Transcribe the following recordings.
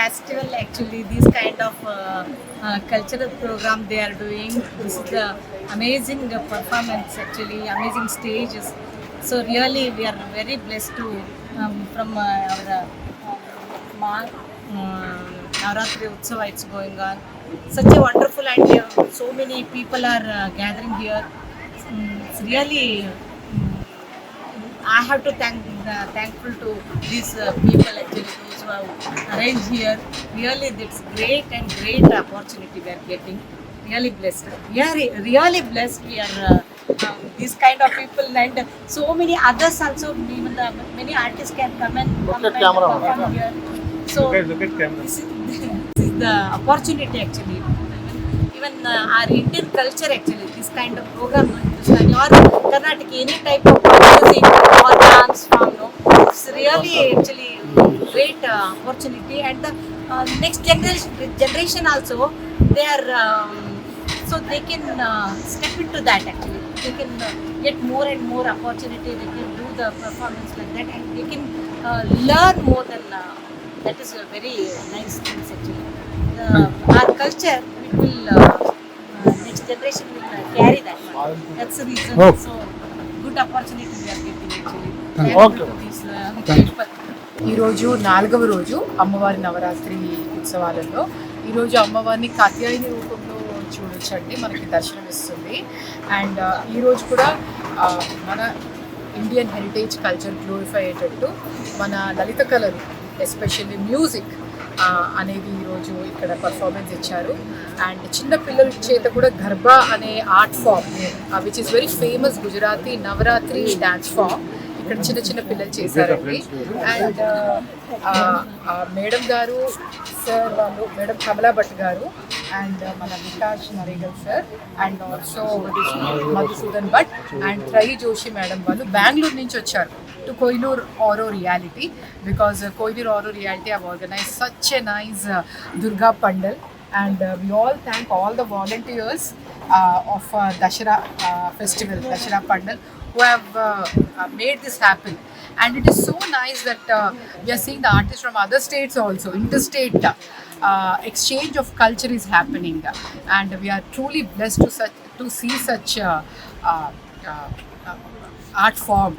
festival actually. These kind of cultural program they are doing. This is the amazing performance actually, amazing stages. So really we are very blessed to from our Navratri Utsava it's going on. Such a wonderful and so many people are gathering here. It's really I have to thankful to these people actually those who have arranged here. Really, it's great and great opportunity we are getting. Really blessed. We are really blessed. We are these kind of people and so many others also. Even the many artists can come and perform here. So Look at camera. this is the opportunity actually. Even our Indian culture actually, this kind of program, Hindustani or Karnataka, any type of music or dance form, no, it's really actually great opportunity. And the next generation also, they are so they can step into that actually. They can get more and more opportunity. They can do the performance like that, and they can learn more than that is a very nice thing actually. Our culture, it will next generation will carry that one. That's the reason. Okay. So good opportunity we are getting actually. Okay. To these people. ఈరోజు 4వ రోజు అమ్మవారి నవరాత్రి ఉత్సవాలలో ఈరోజు అమ్మవారిని కాత్యాయని రూపంలో చూడొచ్చండి, మనకి దర్శనం ఇస్తుంది. అండ్ ఈరోజు కూడా మన ఇండియన్ హెరిటేజ్ కల్చర్ గ్లోరిఫై అయ్యేటట్టు మన లలిత కళలు ఎస్పెషల్లీ మ్యూజిక్ అనేది ఈరోజు ఇక్కడ పర్ఫార్మెన్స్ ఇచ్చారు. అండ్ చిన్న పిల్లల చేత కూడా గర్బా అనే art form which is very famous Gujarati Navratri dance form ఇక్కడ చిన్న చిన్న పిల్లలు చేశారండి. అండ్ మేడం గారు సార్ వాళ్ళు మేడం కమలా భట్ గారు అండ్ మన Vikash Naregal sir and also Madhusudan Bhat and Trayi Joshi madam వాళ్ళు బెంగళూరు నుంచి వచ్చారు టు కోహినూర్ ఆరో రియాలిటీ బికాజ్ కోహినూర్ ఆరో reality have organized such a nice Durga Pandal. And we all thank all the volunteers of Dashara festival, Dashara Pandal, who have made this happen. And it is so nice that we are seeing the artists from other states also. Interstate exchange of culture is happening, and we are truly blessed to see such art form.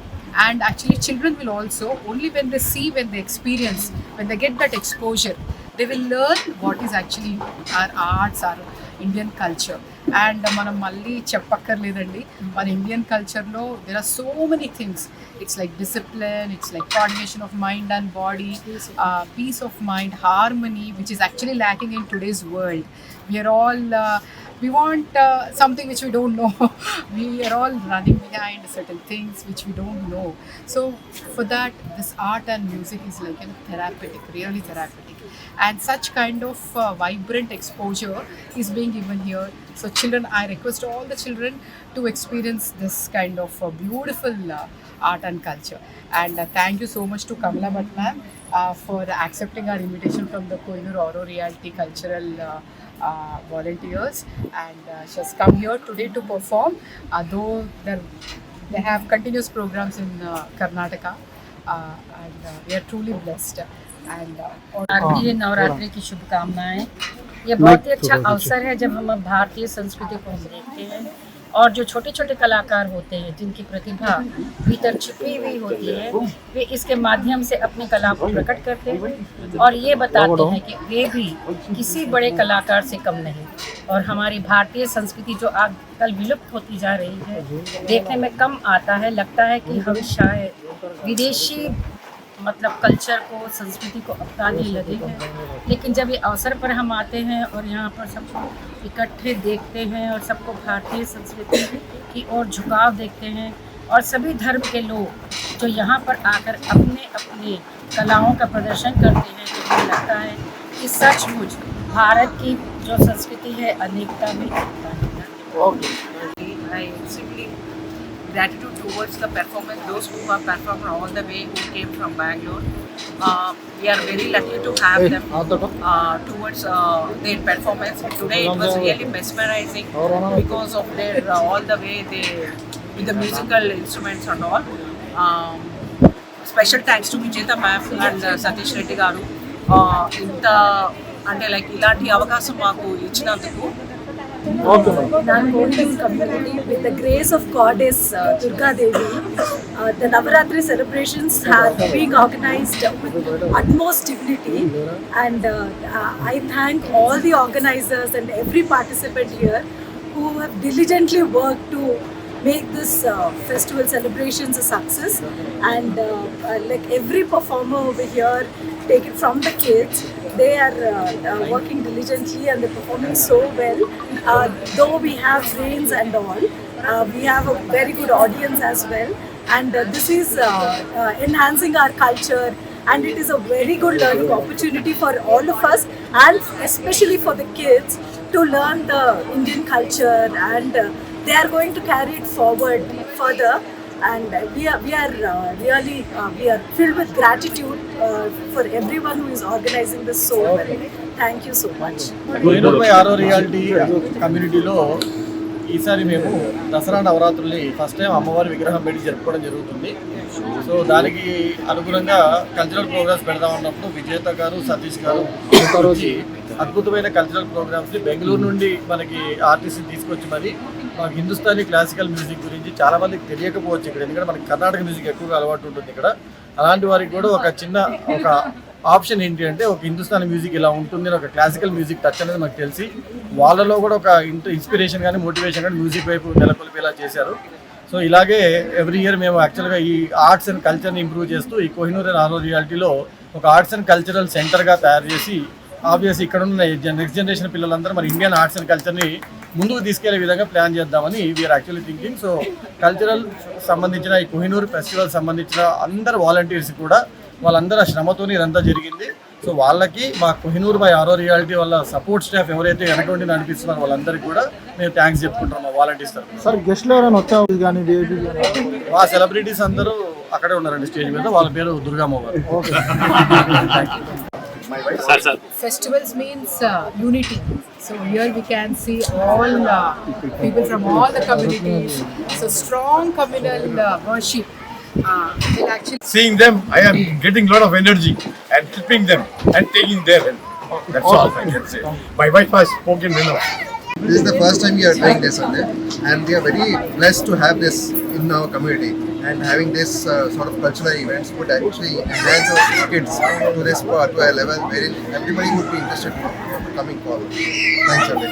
And actually children will also, only when they see, when they experience, when they get that exposure, they will learn what is actually our arts, our Indian culture. And మనం మళ్ళీ చెప్పక్కర్లేదండి, మన Indian కల్చర్లో there are so many things. It's like discipline, it's like coordination of mind and body, peace of mind, harmony, which is actually lacking in today's world. We are all we want something which we don't know. We are all running behind certain things which we don't know. So for that, this art and music is like therapeutic, really therapeutic. And such kind of vibrant exposure is being given here. So children, I request all the children to experience this kind of beautiful art and culture. And thank you so much to Kamala Bhatt ma'am for accepting our invitation from the Kohinoor Oro Realty Cultural volunteers. And she has come here today to perform, though they have continuous programs in Karnataka. And we are truly blessed. And भारतीय नवरात्रि की शुभकामनाएं। ये बहुत ही अच्छा अवसर है जब हम भारतीय संस्कृति को हम देखते हैं, और जो छोटे छोटे कलाकार होते हैं जिनकी प्रतिभा भीतर छिपी हुई होती है, वे इसके माध्यम से अपनी कला को प्रकट करते हैं और ये बताते हैं कि वे भी किसी बड़े कलाकार से कम नहीं। और हमारी भारतीय संस्कृति जो आजकल विलुप्त होती जा रही है, देखने में कम आता है, लगता है कि हम शायद विदेशी मतलब कल्चर को, संस्कृति को अपनाने लगे हैं। लेकिन जब ये अवसर पर हम आते हैं और यहाँ पर सबको इकट्ठे देखते हैं और सबको भारतीय संस्कृति की ओर झुकाव देखते हैं, और सभी धर्म के लोग जो यहाँ पर आकर अपने अपने कलाओं का प्रदर्शन करते हैं, तो मुझे लगता है कि सचमुच भारत की जो संस्कृति है अनेकता में एकता है। I simply gratitude towards the performance, those who have performed all the way, who came from Bangalore. We are very lucky to have them towards their performance. Today it was really mesmerizing because of their all the way they with the musical instruments and all. Special thanks to Vijeta ma'am and Satish Reddy garu ఇంత అంటే like ఇలాంటి అవకాశం మాకు ఇచ్చినందుకు. in our Kohinoor community, with the grace of Goddess Durga Devi, the Navaratri celebrations have been organized with utmost dignity, and I thank all the organizers and every participant here who have diligently worked to make this festival celebrations a success. And like every performer over here, take it from the kids, they are working diligently and they're performing so well. Though we have rains and all, we have a very good audience as well, and this is enhancing our culture, and it is a very good learning opportunity for all of us, and especially for the kids to learn the Indian culture, and they are going to carry it forward further. And we are really we are filled with gratitude for everyone who is organizing this so well. Thank you so much. Kohinoor by ఆరో reality కమ్యూనిటీలో ఈసారి మేము Dasara నవరాత్రుల్ని first time అమ్మవారి విగ్రహం పెట్టి జరుపుకోవడం జరుగుతుంది. So దానికి అనుగుణంగా కల్చరల్ ప్రోగ్రామ్స్ పెడదామన్నప్పుడు విజేత గారు, సతీష్ గారు వచ్చి అద్భుతమైన కల్చరల్ ప్రోగ్రామ్స్ని బెంగళూరు నుండి మనకి ఆర్టిస్ట్ని తీసుకొచ్చి మరి మాకు హిందుస్థానీ క్లాసికల్ మ్యూజిక్ గురించి చాలా మందికి తెలియకపోవచ్చు ఇక్కడ, ఎందుకంటే మనకి కర్ణాటక మ్యూజిక్ ఎక్కువగా అలవాటు ఉంటుంది ఇక్కడ. అలాంటి వారికి కూడా ఒక ఆప్షన్ ఏంటి అంటే ఒక హిందుస్థానీ మ్యూజిక్ ఇలా ఉంటుంది, ఒక క్లాసికల్ మ్యూజిక్ టచ్ అనేది మాకు తెలిసి వాళ్ళలో కూడా ఒక ఇన్స్పిరేషన్ కానీ మోటివేషన్ కానీ మ్యూజిక్ వైపు నెలకొల్పేలా చేశారు. సో ఇలాగే ఎవ్రీ ఇయర్ మేము యాక్చువల్గా ఈ ఆర్ట్స్ అండ్ కల్చర్ని ఇంప్రూవ్ చేస్తూ ఈ కోహినూర్ అండ్ ఆరో రియాలిటీలో ఒక ఆర్ట్స్ అండ్ కల్చరల్ సెంటర్గా తయారు చేసి ఆబ్వియస్ ఇక్కడ ఉన్న నెక్స్ట్ జనరేషన్ పిల్లలందరూ మరి ఇండియన్ ఆర్ట్స్ అండ్ కల్చర్ని ముందుకు తీసుకెళ్లే విధంగా ప్లాన్ చేద్దామని we're actually thinking. So cultural సంబంధించిన ఈ కోహినూర్ ఫెస్టివల్ సంబంధించిన అందరు వాలంటీర్స్ కూడా వాళ్ళందరూ శ్రమతోని ఇదంతా జరిగింది. సో వాళ్ళకి మా కోహినూర్ బై ఆరో రియాలిటీ వాళ్ళ సపోర్ట్ స్టాఫ్ ఎవరైతే వెనక ఉండి నడిపిస్తున్నారో వాళ్ళందరికీ కూడా మేము థ్యాంక్స్ చెప్పుకుంటాం మా వాలంటీర్స్ తరఫున. సార్ గెస్ట్లు ఎవరైనా వచ్చారు కానీ మా సెలబ్రిటీస్ అందరూ అక్కడే ఉన్నారండి స్టేజ్ మీద. వాళ్ళ పేరు దుర్గామ్మ గారు. Festivals means unity. So here we can see all people from all the communities. So strong communal worship will actually. Seeing them, I am getting a lot of energy and helping them and taking their help. That's all I can say. My wife has spoken enough. This is the first time we are doing this on there, and we are very blessed to have this in our community. And having this sort of cultural events would actually enhance our kids to a level where everybody would be interested in coming forward. Thanks, Andy.